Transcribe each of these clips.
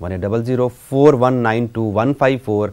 180041925154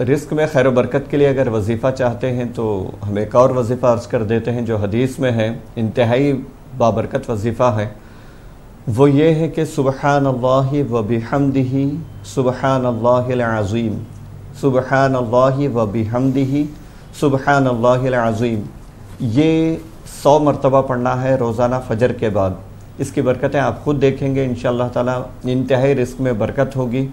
رزق میں خیر و برکت کے لیے اگر وظیفہ چاہتے ہیں تو ہم ایک اور وظیفہ عرض کر دیتے ہیں جو حدیث میں ہے، انتہائی بابرکت وظیفہ ہے. وہ یہ ہے کہ سبحان اللہ و بحمدہ سبحان اللہ العظیم، سبحان اللہ و بحمدہ سبحان اللہ العظیم. یہ 100 مرتبہ پڑھنا ہے روزانہ فجر کے بعد. اس کی برکتیں آپ خود دیکھیں گے انشاءاللہ تعالی. انتہائی رزق میں برکت ہوگی،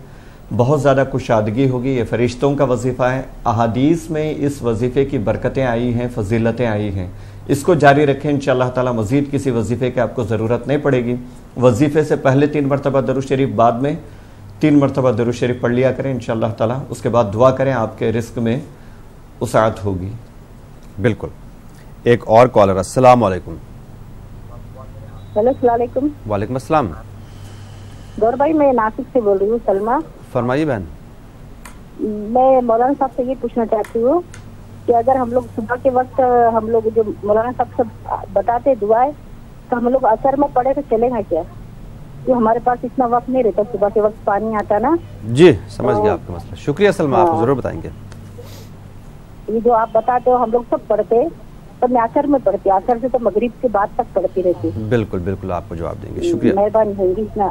بہت زیادہ کشادگی ہوگی. یہ فرشتوں کا وظیفہ ہے. احادیث میں اس وظیفے کی برکتیں آئی ہیں، فضیلتیں آئی ہیں. اس کو جاری رکھیں انشاءاللہ تعالی. مزید کسی وظیفے کی آپ کو ضرورت نہیں پڑے گی. وظیفے سے پہلے 3 مرتبہ درود شریف، بعد میں 3 مرتبہ درود شریف پڑھ لیا کریں انشاءاللہ تعالی. اس کے بعد دعا کریں، آپ کے رزق میں وسعت ہوگی. بالکل. ایک اور کالر. السلام علیکم. ہیلو السلام علیکم. وعلیکم السلام. گور بھائی میں ناسک سے بول رہی ہوں، سلمہ. فرمائیے بہن. میں مولانا صاحب سے یہ پوچھنا چاہتی ہوں کہ اگر ہم لوگ صبح کے وقت ہم لوگ جو مولانا صاحب سے بتاتے دعائیں تو ہم لوگ اثر میں پڑھے تو چلے گا کیا؟ کہ ہمارے پاس اتنا وقت نہیں رہتا، صبح کے وقت پانی آتا نا. جی سمجھ گیا آپ کا مسئلہ. شکریہ سلمہ، آپ ضرور بتائیں گے. یہ جو آپ بتاتے ہو ہم لوگ سب پڑھتے، پر میں اثر میں پڑھتی، اثر سے تو مغرب کے بعد تک پڑھتی رہتی. بالکل بالکل آپ کو جواب دیں گے. شکریہ. مہربانی ہوگی اتنا.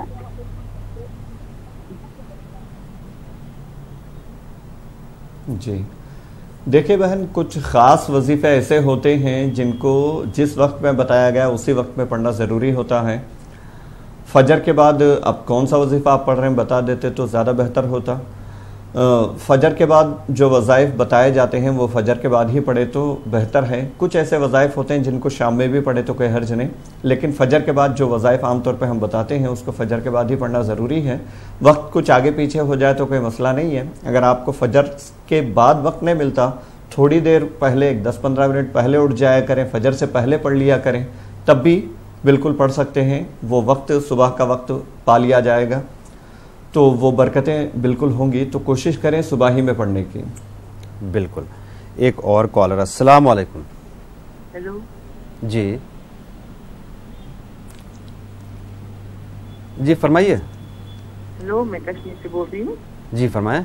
جی دیکھیں بہن، کچھ خاص وظیفے ایسے ہوتے ہیں جن کو جس وقت میں بتایا گیا اسی وقت میں پڑھنا ضروری ہوتا ہے. فجر کے بعد اب کون سا وظیفہ آپ پڑھ رہے ہیں بتا دیتے تو زیادہ بہتر ہوتا. فجر کے بعد جو وظائف بتائے جاتے ہیں وہ فجر کے بعد ہی پڑھے تو بہتر ہے. کچھ ایسے وظائف ہوتے ہیں جن کو شام میں بھی پڑھے تو کوئی حرج نہیں، لیکن فجر کے بعد جو وظائف عام طور پہ ہم بتاتے ہیں اس کو فجر کے بعد ہی پڑھنا ضروری ہے. وقت کچھ آگے پیچھے ہو جائے تو کوئی مسئلہ نہیں ہے. اگر آپ کو فجر کے بعد وقت نہیں ملتا، تھوڑی دیر پہلے 10-15 منٹ پہلے اٹھ جایا کریں، فجر سے پہلے پڑھ لیا کریں، تب بھی بالکل پڑھ سکتے ہیں. وہ وقت صبح کا وقت پا لیا جائے گا تو وہ برکتیں بالکل ہوں گی. تو کوشش کریں صبح ہی میں پڑھنے کی. بالکل. ایک اور کالر. السلام علیکم. ہیلو. جی جی فرمائیے. ہیلو، میں کشمیر سے بول رہی ہوں. جی فرمائیں.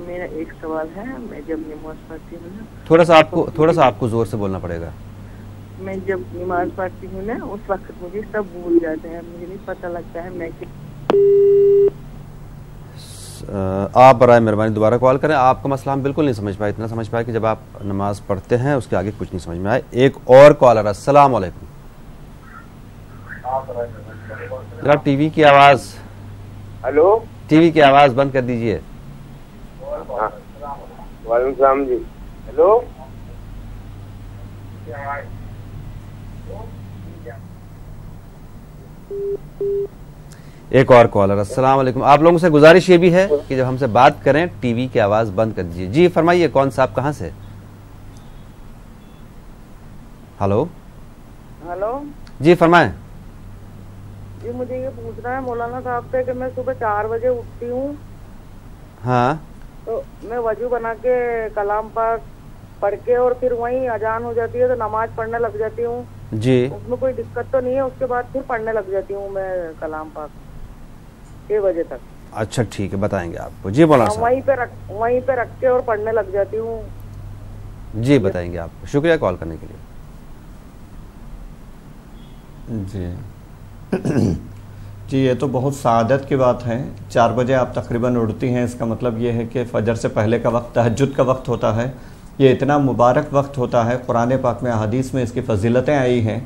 میرا ایک سوال ہے. میں جب نماز پڑھتی ہوں نا، تھوڑا سا آپ کو زور سے بولنا پڑے گا. میں جب نماز پڑھتی ہوں نا اس وقت مجھے سب بھول جاتے ہیں، مجھے نہیں پتہ لگتا ہے میں آپ برائے مہربانی دوبارہ کال کریں. آپ کا مسئلہ ہم بالکل نہیں سمجھ پائے. اتنا سمجھ پائے کہ جب آپ نماز پڑھتے ہیں اس کے آگے کچھ نہیں سمجھ میں آئے. ایک اور کالر. السلام علیکم. ذرا ٹی وی کی آواز ہلو ٹی وی کی آواز بند کر دیجئے. وعلیکم السلام جی. ہیلو. ایک اور کالر. السلام علیکم. آپ لوگوں سے گزارش یہ بھی ہے کہ جب ہم سے بات کریں ٹی وی کی آواز بند کر دیجیے. جی فرمائیے. کون صاحب کہاں سے؟ ہلو. ہلو جی فرمائیں. جی مجھے یہ پوچھنا ہے مولانا صاحب سے کہ میں صبح 4 بجے اٹھتی ہوں. ہاں. تو میں وضو بنا کے کلام پاک پڑھ کے اور پھر وہیں اذان ہو جاتی ہے تو نماز پڑھنے لگ جاتی ہوں. جی اس میں کوئی دقت تو نہیں ہے؟ اس کے بعد پھر پڑھنے لگ جاتی ہوں میں کلام پاک 6 بجے تک. اچھا ٹھیک ہے بتائیں گے آپ کو. جی مولانا صاحب. وہیں پہ رکھ کے اور پڑھنے لگ جاتی ہوں. جی بتائیں گے آپ کو. شکریہ کال کرنے کے لیے. جی یہ تو بہت سعادت کی بات ہے. 4 بجے آپ تقریباً اٹھتی ہیں، اس کا مطلب یہ ہے کہ فجر سے پہلے کا وقت تہجد کا وقت ہوتا ہے. یہ اتنا مبارک وقت ہوتا ہے. قرآن پاک میں احادیث میں اس کی فضیلتیں آئی ہیں.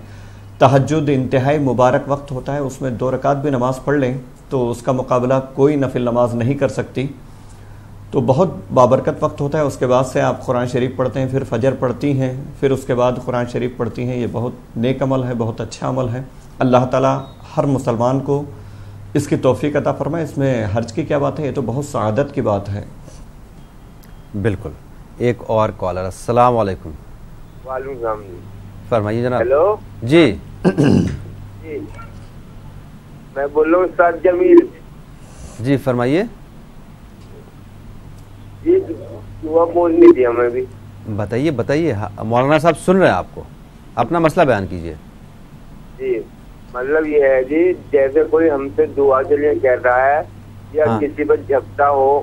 تہجد انتہائی مبارک وقت ہوتا ہے. اس میں 2 رکعت بھی نماز پڑھ لیں تو اس کا مقابلہ کوئی نفل نماز نہیں کر سکتی. تو بہت بابرکت وقت ہوتا ہے. اس کے بعد سے آپ قرآن شریف پڑھتے ہیں، پھر فجر پڑھتی ہیں، پھر اس کے بعد قرآن شریف پڑھتی ہیں. یہ بہت نیک عمل ہے، بہت اچھا عمل ہے. اللہ تعالیٰ ہر مسلمان کو اس کی توفیق عطا فرمائے. اس میں حرج کی کیا بات ہے؟ یہ تو بہت سعادت کی بات ہے. بالکل. ایک اور کالر. السلام علیکم. وعلیکم السلام جی. فرمائیے جناب. ہیلو. جی جی میں بول رہا ہوں استاد جمیل. جی فرمائیے. جی دعا بولنی تھی ہمیں بھی. بتائیے. مولانا صاحب سن رہے ہیں آپ کو. اپنا مسئلہ بیان کیجئے. جی مطلب یہ ہے جی، جیسے کوئی ہم سے دعا کے لیے کہہ رہا ہے یا کسی پر جھپٹا ہو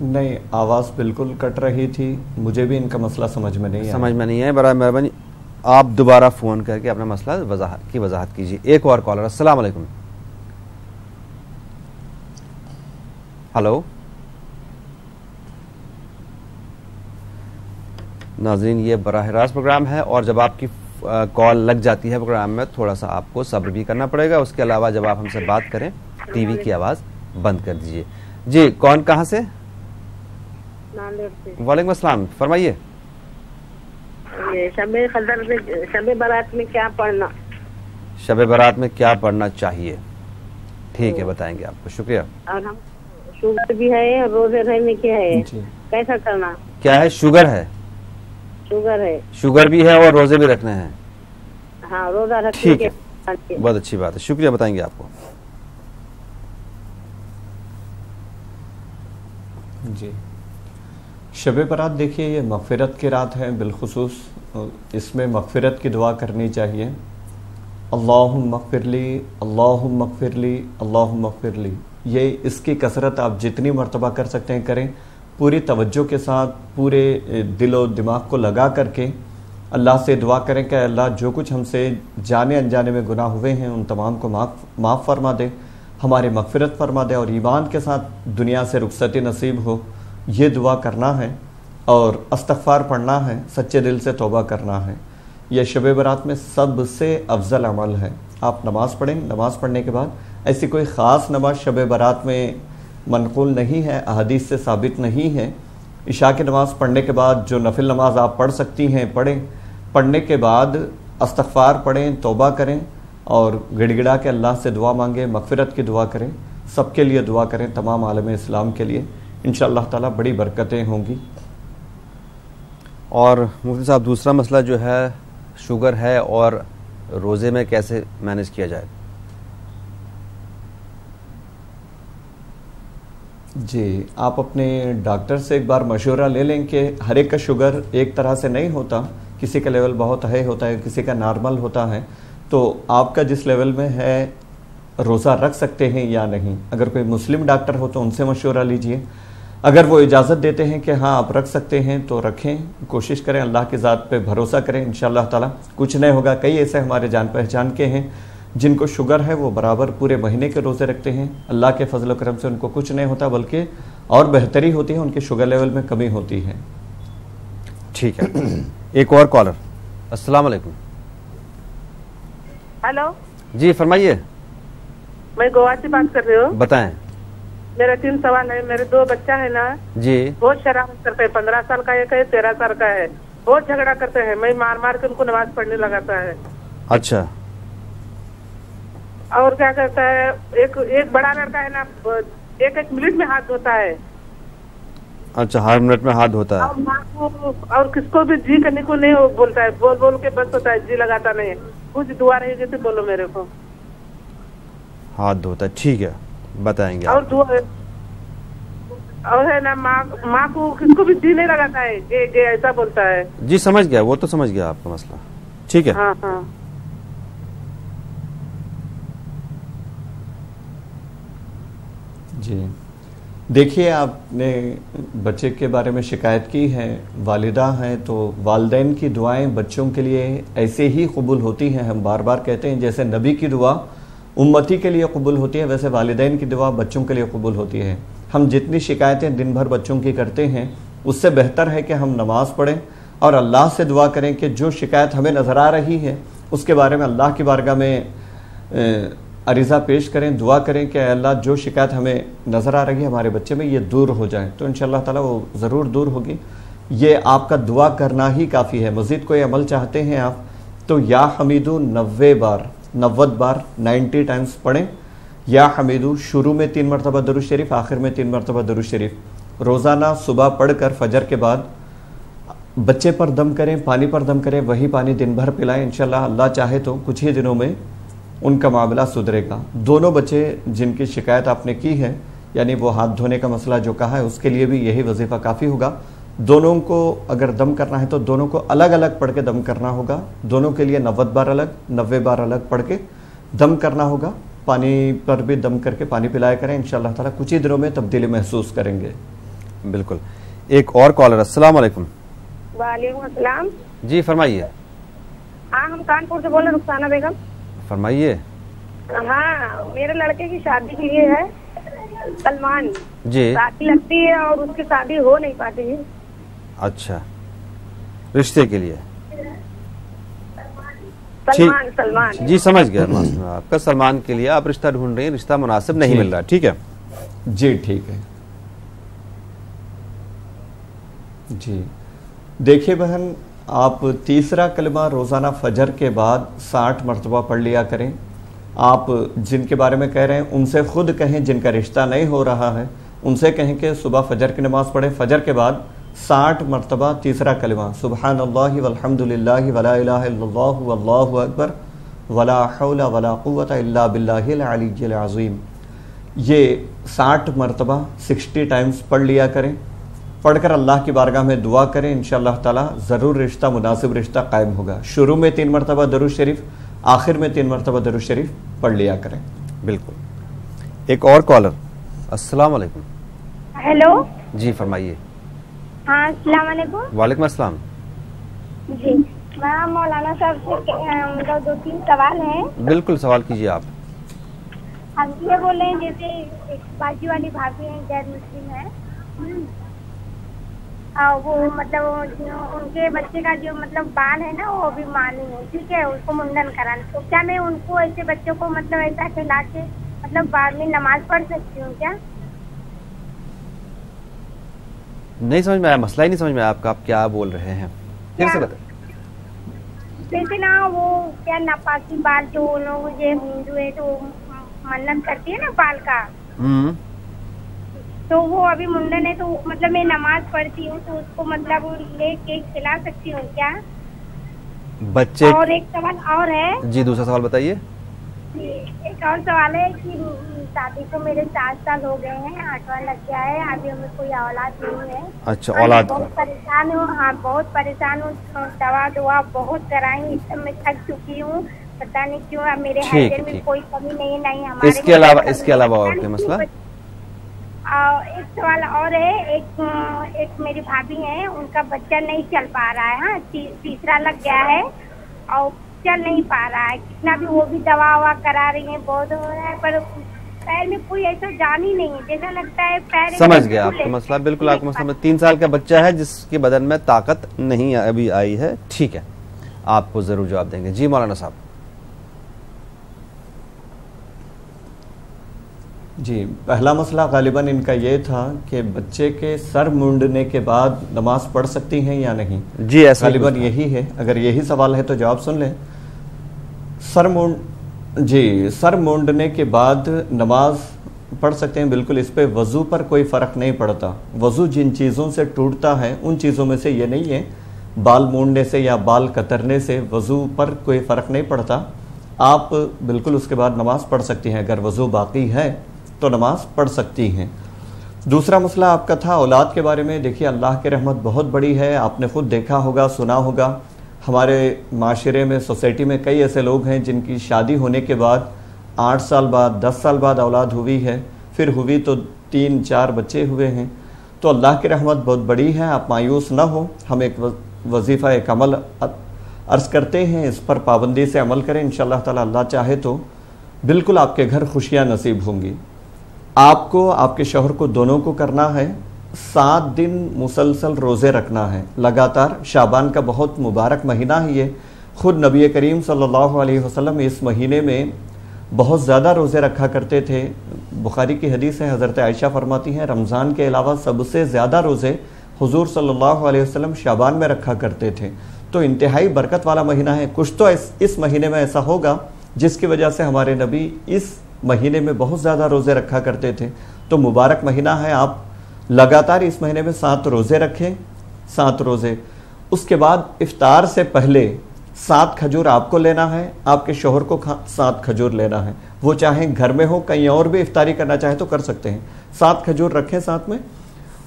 نہیں، آواز بالکل کٹ رہی تھی، مجھے بھی ان کا مسئلہ سمجھ میں نہیں آیا۔ سمجھ میں نہیں ہے، برائے مہربانی آپ دوبارہ فون کر کے اپنا مسئلہ وضاحت کیجیے۔ ایک اور کالر، السلام علیکم۔ ہلو ناظرین، یہ براہ راست پروگرام ہے اور جب آپ کی کال لگ جاتی ہے پروگرام میں تھوڑا سا آپ کو صبر بھی کرنا پڑے گا۔ اس کے علاوہ جب آپ ہم سے بات کریں ٹی وی کی آواز بند کر دیجیے۔ جی کون کہاں سے؟ وعلیکم السلام، فرمائیے۔ شب برات میں کیا پڑھنا؟ شب برات میں کیا پڑھنا چاہیے؟ ٹھیک ہے، بتائیں گے آپ کو، شکریہ۔ اور ہم شوگر بھی ہے اور روزے رہنے کے ہے، کیسا کرنا؟ کیا ہے؟ شوگر ہے؟ شوگر ہے، شوگر بھی ہے اور روزے بھی رکھنے ہیں؟ ہاں روزہ رکھنے ٹھیک کے۔ ہے، بہت اچھی بات ہے، شکریہ، بتائیں گے آپ کو۔ جی، شب برات دیکھیے یہ مغفرت کی رات ہے، بالخصوص اس میں مغفرت کی دعا کرنی چاہیے۔ اللہم اغفر لی، اللہم اغفر لی، اللہم اغفر لی، یہ اس کی کثرت آپ جتنی مرتبہ کر سکتے ہیں کریں، پوری توجہ کے ساتھ، پورے دل و دماغ کو لگا کر کے اللہ سے دعا کریں کہ اللہ جو کچھ ہم سے جانے انجانے میں گناہ ہوئے ہیں ان تمام کو معاف فرما دے، ہماری مغفرت فرما دے اور ایمان کے ساتھ دنیا سے رخصتی نصیب ہو، یہ دعا کرنا ہے اور استغفار پڑھنا ہے، سچے دل سے توبہ کرنا ہے۔ یہ شب برات میں سب سے افضل عمل ہے۔ آپ نماز پڑھیں، نماز پڑھنے کے بعد ایسی کوئی خاص نماز شب برات میں منقول نہیں ہے، احادیث سے ثابت نہیں ہے۔ عشاء کی نماز پڑھنے کے بعد جو نفل نماز آپ پڑھ سکتی ہیں پڑھیں، پڑھنے کے بعد استغفار پڑھیں، توبہ کریں اور گڑ گڑا کے اللہ سے دعا مانگیں، مغفرت کی دعا کریں، سب کے لیے دعا کریں، تمام عالم اسلام کے لیے، انشاءاللہ تعالیٰ بڑی برکتیں ہوں گی۔ اور مفتی صاحب دوسرا مسئلہ جو ہے شوگر ہے اور روزے میں کیسے مینیج کیا جائے؟ جی، آپ اپنے ڈاکٹر سے ایک بار مشورہ لے لیں کہ ہر ایک کا شوگر ایک طرح سے نہیں ہوتا، کسی کا لیول بہت ہائی ہوتا ہے، کسی کا نارمل ہوتا ہے، تو آپ کا جس لیول میں ہے روزہ رکھ سکتے ہیں یا نہیں۔ اگر کوئی مسلم ڈاکٹر ہو تو ان سے مشورہ لیجئے، اگر وہ اجازت دیتے ہیں کہ ہاں آپ رکھ سکتے ہیں تو رکھیں، کوشش کریں، اللہ کی ذات پہ بھروسہ کریں، انشاءاللہ تعالیٰ کچھ نہیں ہوگا۔ کئی ایسے ہمارے جان پہچان کے ہیں جن کو شوگر ہے، وہ برابر پورے مہینے کے روزے رکھتے ہیں، اللہ کے فضل و کرم سے ان کو کچھ نہیں ہوتا، بلکہ اور بہتری ہوتی ہے، ان کے شوگر لیول میں کمی ہوتی ہے۔ ٹھیک ہے، ایک اور کالر، السلام علیکم۔ ہلو جی فرمائیے۔ میں گوا سے بات کر رہی ہوں۔ بتائیں۔ میرا 3 سوال ہے۔ میرے 2 بچہ ہے نا، جی بہت شرارت کرتے ہیں، 15 سال کا ایک ہے، 13 سال کا ہے، بہت جھگڑا کرتے ہیں، میں مار مار کے ان کو نماز پڑھنے لگاتا ہے۔ اچھا، اور کیا کرتا ہے، ایک بڑا لڑکا ہے نا، ایک منٹ میں ہاتھ دھوتا ہے۔ اچھا، ہر منٹ میں ہاتھ دھوتا ہے؟ اور ماں کو اور کس کو بھی جی کرنے کو نہیں بولتا ہے، بول بول کے بس ہوتا ہے، جی لگاتا نہیں ہے۔ کچھ دعا رہے گی تو بولو میرے کو۔ ہاتھ دھوتا ہے، ٹھیک ہے، بتائیں گے۔ اور دعا اور ہے نا، ماں کو کس کو بھی جی نہیں لگاتا ہے، یہ ایسا بولتا ہے۔ جی سمجھ گیا، وہ تو سمجھ گیا آپ کا مسئلہ، ٹھیک ہے۔ ہاں ہاں جی دیکھیے، آپ نے بچے کے بارے میں شکایت کی ہے، والدہ ہیں تو والدین کی دعائیں بچوں کے لیے ایسے ہی قبول ہوتی ہیں۔ ہم بار بار کہتے ہیں جیسے نبی کی دعا امتی کے لیے قبول ہوتی ہے، ویسے والدین کی دعا بچوں کے لیے قبول ہوتی ہے۔ ہم جتنی شکایتیں دن بھر بچوں کی کرتے ہیں، اس سے بہتر ہے کہ ہم نماز پڑھیں اور اللہ سے دعا کریں کہ جو شکایت ہمیں نظر آ رہی ہے اس کے بارے میں اللہ کی بارگاہ میں عریضہ پیش کریں، دعا کریں کہ اے اللہ جو شکایت ہمیں نظر آ رہی ہے ہمارے بچے میں یہ دور ہو جائے، تو انشاءاللہ تعالیٰ وہ ضرور دور ہوگی۔ یہ آپ کا دعا کرنا ہی کافی ہے۔ مزید کوئی عمل چاہتے ہیں آپ تو یا حمیدو 90 بار 90 ٹائمز پڑھیں۔ یا حمیدو شروع میں 3 مرتبہ درود شریف، آخر میں 3 مرتبہ درود شریف روزانہ صبح پڑھ کر فجر کے بعد بچے پر دم کریں، پانی پر دم کریں، وہی پانی دن بھر پلائیں، انشاءاللہ اللہ چاہے تو کچھ ہی دنوں میں ان کا معاملہ سدھرے گا۔ دونوں بچے جن کی شکایت آپ نے کی ہے، یعنی وہ ہاتھ دھونے کا مسئلہ جو کہا ہے، اس کے لیے بھی یہی وظیفہ کافی ہوگا۔ دونوں کو اگر دم کرنا ہے تو دونوں کو الگ الگ پڑھ کے دم کرنا ہوگا، دونوں کے لیے 90 بار الگ 90 بار الگ پڑھ کے دم کرنا ہوگا۔ پانی پر بھی دم کر کے پانی پلایا کریں، انشاءاللہ تعالیٰ کچھ ہی دنوں میں تبدیلی محسوس کریں گے۔ بالکل. ایک اور کالر. السلام علیکم. وعلیکم السلام. جی فرمائیے. ہاں ہم کانپور سے بول رہے ہیں, رخسانہ بیگم. فرمائیے. ہاں میرے لڑکے کی شادی کے لیے ہے سلمان. جی. شادی لگتی ہے اور اس کی شادی ہو نہیں پاتی ہے. اچھا, رشتے کے لیے. سلمان. جی سمجھ گیا آپ کا. سلمان کے لیے آپ رشتہ ڈھونڈ رہے ہیں, رشتہ مناسب نہیں مل رہا. ٹھیک ہے جی, ٹھیک ہے. جی دیکھیے بہن, آپ تیسرا کلمہ روزانہ فجر کے بعد 60 مرتبہ پڑھ لیا کریں. آپ جن کے بارے میں کہہ رہے ہیں ان سے خود کہیں, جن کا رشتہ نہیں ہو رہا ہے ان سے کہیں کہ صبح فجر کی نماز پڑھیں. فجر کے بعد 60 مرتبہ تیسرا کلمہ سبحان اللہ والحمد للہ ولا الہ الا اللہ واللہ اکبر ولا حول ولا قوت الا باللہ العلی العظیم, یہ 60 مرتبہ 60 ٹائمز پڑھ لیا کریں. پڑھ کر اللہ کی بارگاہ میں دعا کریں, انشاءاللہ تعالی ضرور رشتہ, مناسب رشتہ قائم ہوگا. شروع میں 3 مرتبہ درود شریف, آخر میں 3 مرتبہ درود شریف پڑھ لیا کریں. بالکل. ایک اور کالر. السلام علیکم. ہیلو. جی فرمائیے. ہاں السلام علیکم. وعلیکم السلام. جی میں مولانا صاحب سے 2-3 سوال ہیں. بالکل سوال کیجیے آپ. ہم یہ بول رہے ہیں جیسے ایک باجی والی بھابھی ہیں, غیر مسلم ہے, وہ مطلب ان کے بچے کا جو مطلب بال ہے نا وہ بھی مانی ہے, ٹھیک ہے, اس کو منڈن کرانا. تو کیا میں ان کو ایسے بچوں کو مطلب ایسا کھلا کے مطلب بعد میں نماز پڑھ سکتی ہوں کیا؟ نہیں سمجھ میں آیا, مسئلہ ہی نہیں سمجھ میں آیا آپ کا. آپ کیا بول رہے ہیں پھر سے بتائیں. جیسے نا وہ کیا ناپاکی بال جو لوگ یہ ہندو ہے تو منت کرتی ہے نا بال کا, تو وہ ابھی منڈن ہے تو مطلب میں نماز پڑھتی ہوں تو اس کو مطلب لے کے کھلا سکتی ہوں کیا بچے؟ اور ایک سوال اور ہے. جی دوسرا سوال بتائیے. ایک اور سوال ہے کہ شادی کو میرے 7 سال ہو گئے ہیں, 8واں لگ گیا ہے, ابھی ہمیں کوئی اولاد نہیں ہے. اچھا اولاد. بہت پریشان ہوں. ہاں بہت پریشان ہوں, دوا بہت کرائی, اس میں تھک چکی ہوں, پتا نہیں کیوں. اب میرے ہسبینڈ میں کوئی کمی نہیں ہے, نہیں ہمارے. اس کے علاوہ اور کیا مسئلہ؟ ایک سوال اور ہے. ایک میری بھابھی ہیں, ان کا بچہ نہیں چل پا رہا ہے. ہاں تیسرا لگ گیا ہے اور چل نہیں پا رہا ہے. کتنا بھی وہ بھی دوا کرا رہی ہیں, بہت ہو رہا ہے, پر پیر میں کوئی ایسا جان ہی نہیں ہے, جیسا لگتا ہے پیر. سمجھ گیا آپ کا مسئلہ. بالکل آپ کا مسئلہ 3 سال کا بچہ ہے جس کے بدن میں طاقت نہیں ابھی آئی ہے. ٹھیک ہے, آپ کو ضرور جواب دیں گے. جی مولانا صاحب. جی پہلا مسئلہ غالباً ان کا یہ تھا کہ بچے کے سر مونڈنے کے بعد نماز پڑھ سکتی ہیں یا نہیں. جی ایسا غالباً یہی ہے. اگر یہی سوال ہے تو جواب سن لیں. سر مونڈنے کے بعد نماز پڑھ سکتے ہیں بالکل. اس پہ وضو پر کوئی فرق نہیں پڑتا. وضو جن چیزوں سے ٹوٹتا ہے ان چیزوں میں سے یہ نہیں ہے. بال مونڈنے سے یا بال کترنے سے وضو پر کوئی فرق نہیں پڑتا. آپ بالکل اس کے بعد نماز پڑھ سکتی ہیں. اگر وضو باقی ہے تو نماز پڑھ سکتی ہیں. دوسرا مسئلہ آپ کا تھا اولاد کے بارے میں. دیکھیے اللہ کی رحمت بہت بڑی ہے. آپ نے خود دیکھا ہوگا, سنا ہوگا, ہمارے معاشرے میں, سوسائٹی میں کئی ایسے لوگ ہیں جن کی شادی ہونے کے بعد 8 سال بعد 10 سال بعد اولاد ہوئی ہے, پھر ہوئی تو 3-4 بچے ہوئے ہیں. تو اللہ کی رحمت بہت بڑی ہے. آپ مایوس نہ ہو. ہم ایک وظیفہ, ایک عمل عرض کرتے ہیں, اس پر پابندی سے عمل کریں. انشاءاللہ تعالی اللہ چاہے تو بالکل آپ کے گھر خوشیاں نصیب ہوں گی. آپ کو, آپ کے شوہر کو, دونوں کو کرنا ہے 7 دن مسلسل روزے رکھنا ہے لگاتار. شعبان کا بہت مبارک مہینہ ہے یہ. خود نبی کریم صلی اللہ علیہ وسلم اس مہینے میں بہت زیادہ روزے رکھا کرتے تھے. بخاری کی حدیث ہے, حضرت عائشہ فرماتی ہیں رمضان کے علاوہ سب سے زیادہ روزے حضور صلی اللہ علیہ وسلم شعبان میں رکھا کرتے تھے. تو انتہائی برکت والا مہینہ ہے. کچھ تو اس مہینے میں ایسا ہوگا جس کی وجہ سے ہمارے نبی اس مہینے میں بہت زیادہ روزے رکھا کرتے تھے. تو مبارک مہینہ ہے. آپ لگاتار اس مہینے میں 7 روزے رکھیں, 7 روزے. اس کے بعد افطار سے پہلے 7 کھجور آپ کو لینا ہے, آپ کے شوہر کو 7 کھجور لینا ہے. وہ چاہیں گھر میں ہو, کہیں اور بھی افطاری کرنا چاہیں تو کر سکتے ہیں. 7 کھجور رکھیں ساتھ میں.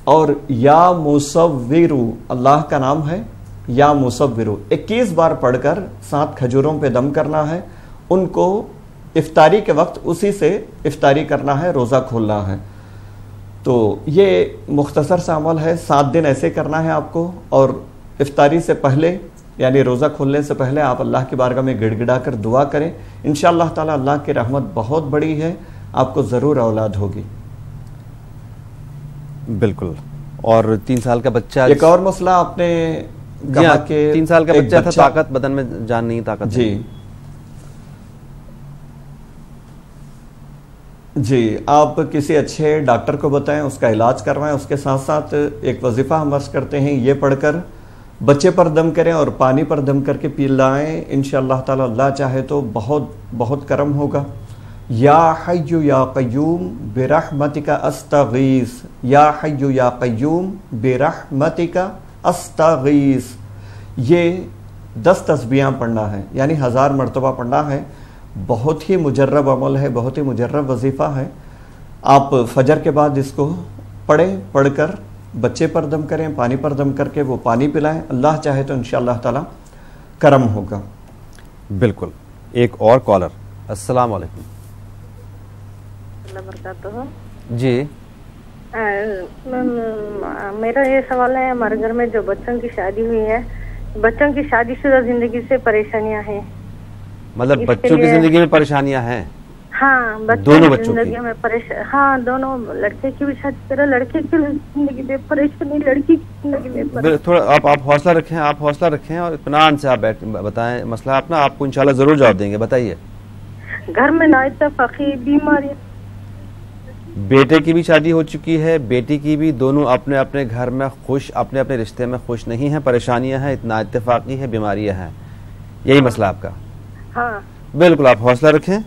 اور یا مصورو, اللہ کا نام ہے یا مصورو, 21 بار پڑھ کر 7 کھجوروں پہ دم کرنا ہے. ان کو افطاری کے وقت اسی سے افطاری کرنا ہے, روزہ کھولنا ہے. تو یہ مختصر سا عمل ہے، 7 دن ایسے کرنا ہے آپ کو، اور افطاری سے پہلے یعنی روزہ کھولنے سے پہلے آپ اللہ کی بارگاہ میں گڑ گڑا کر دعا کریں، انشاءاللہ تعالی اللہ کی رحمت بہت بڑی ہے، آپ کو ضرور اولاد ہوگی۔ بالکل۔ اور 3 سال کا بچہ، ایک اور مسئلہ آپ نے کہا کہ 3 سال کا بچہ تھا، طاقت بدن میں جان نہیں، طاقت جی آپ کسی اچھے ڈاکٹر کو بتائیں، اس کا علاج کروائیں، اس کے ساتھ ساتھ ایک وظیفہ ہم عرض کرتے ہیں، یہ پڑھ کر بچے پر دم کریں اور پانی پر دم کر کے پلائیں، انشاءاللہ تعالی اللہ چاہے تو بہت بہت کرم ہوگا۔ یا حی یا قیوم برحمتک استغیث، یا حی یا قیوم برحمتک استغیث، یہ 10 تسبیحاں پڑھنا ہے، یعنی 1000 مرتبہ پڑھنا ہے۔ بہت ہی مجرب عمل ہے، بہت ہی مجرب وظیفہ ہے۔ آپ فجر کے بعد اس کو پڑھیں، پڑھ کر بچے پر دم کریں، پانی پر دم کر کے وہ پانی پلائیں، اللہ چاہے تو انشاءاللہ تعالی کرم ہوگا۔ بالکل۔ ایک اور کالر، السلام علیکم۔ اللہ برکاتہ۔ جی میرا یہ سوال ہے، ہمارے گھر میں جو بچوں کی شادی ہوئی ہے، بچوں کی شادی شدہ زندگی سے پریشانیاں ہیں۔ مطلب بچوں کی زندگی میں پریشانیاں ہیں؟ ہاں، دونوں بچوں کی زندگی میں ہاں، دونوں، لڑکے کی بھی شادی کرو، لڑکے کی زندگی میں پریشانی، لڑکی کی زندگی میں پریشانی۔ تھوڑا آپ حوصلہ رکھیں، آپ حوصلہ رکھیں اور اطمینان سے آپ بتائیں مسئلہ اپنا، آپ کو انشاءاللہ ضرور جواب دیں گے۔ بتائیے۔ گھر میں نااتفاقی، بیماری، بیٹے کی بھی شادی ہو چکی ہے، بیٹی کی بھی، دونوں اپنے اپنے گھر میں خوش، اپنے اپنے رشتے میں خوش نہیں ہیں، پریشانیاں ہیں، اتنا اتفاقی ہے، بیماریاں ہیں، یہی مسئلہ آپ کا؟ ہاں بالکل، آپ حوصلہ رکھیں،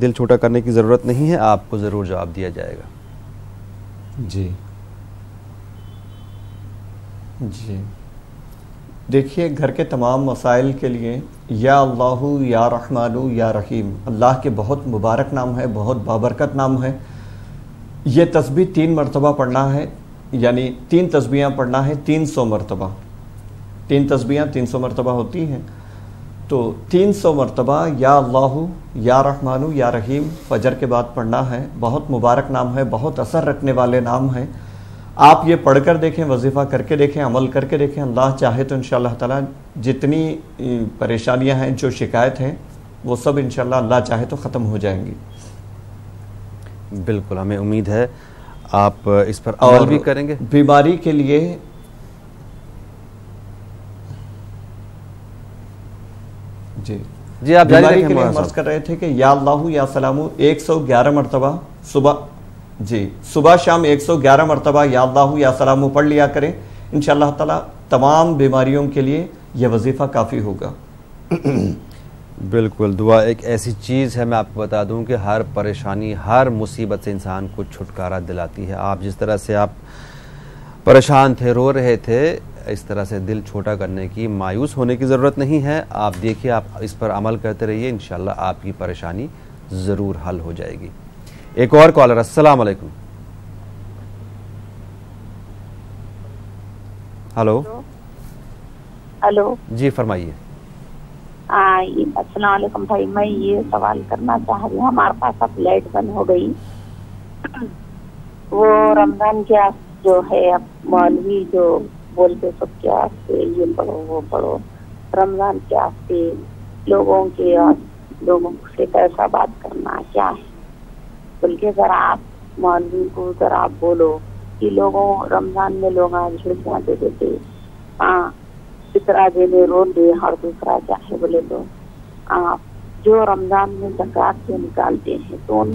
دل چھوٹا کرنے کی ضرورت نہیں ہے، آپ کو ضرور جواب دیا جائے گا۔ جی جی دیکھیے، گھر کے تمام مسائل کے لیے یا اللہ یا رحمان یا رحیم، اللہ کے بہت مبارک نام ہے، بہت بابرکت نام ہے۔ یہ تسبیح 3 مرتبہ پڑھنا ہے، یعنی 3 تسبیحاں پڑھنا ہے 300 مرتبہ۔ 3 تسبیحاں 300 مرتبہ ہوتی ہیں، تو 300 مرتبہ یا اللہ یا رحمان یا رحیم فجر کے بعد پڑھنا ہے۔ بہت مبارک نام ہے، بہت اثر رکھنے والے نام ہیں۔ آپ یہ پڑھ کر دیکھیں، وظیفہ کر کے دیکھیں، عمل کر کے دیکھیں، اللہ چاہے تو انشاءاللہ تعالیٰ جتنی پریشانیاں ہیں، جو شکایت ہیں، وہ سب انشاءاللہ اللہ چاہے تو ختم ہو جائیں گی۔ بالکل، ہمیں امید ہے آپ اس پر عمل بھی کریں گے۔ بیماری کے لیے جی آپ بیماری کے لیے ہم عرض کر رہے تھے کہ یا اللہ یا سلام 111 مرتبہ صبح شام 111 مرتبہ یا اللہ یا سلام پڑھ لیا کریں، انشاءاللہ تعالی تمام بیماریوں کے لیے یہ وظیفہ کافی ہوگا۔ بالکل، دعا ایک ایسی چیز ہے، میں آپ کو بتا دوں کہ ہر پریشانی، ہر مصیبت سے انسان کو چھٹکارا دلاتی ہے۔ آپ جس طرح سے آپ پریشان تھے، رو رہے تھے، اس طرح سے دل چھوٹا کرنے کی، مایوس ہونے کی ضرورت نہیں ہے۔ آپ دیکھیے، آپ اس پر عمل کرتے رہیے، انشاءاللہ آپ کی پریشانی ضرور حل ہو جائے گی۔ ایک اور کالر، السلام علیکم۔ ہلو ہلو، جی فرمائیے۔ السلام علیکم بھائی، میں یہ سوال کرنا چاہ رہی ہوں، ہمارے پاس اب لائٹ بند ہو گئی، وہ رمضان کے جو ہے اب مولوی جو بولتے سب کے واسطے یہ پڑھو وہ پڑھو، رمضان کے واسطے لوگوں سے کیسا بات کرنا کیا ہے، بلکہ ذرا آپ مولوی کو ذرا آپ بولو کہ لوگوں رمضان میں لوگ جھڑکیاں دے دیتے، فطرہ دینے رو دے، اور دوسرا کیا ہے بولے تو آپ جو رمضان میں زکوٰۃ جو نکالتے ہیں تو ان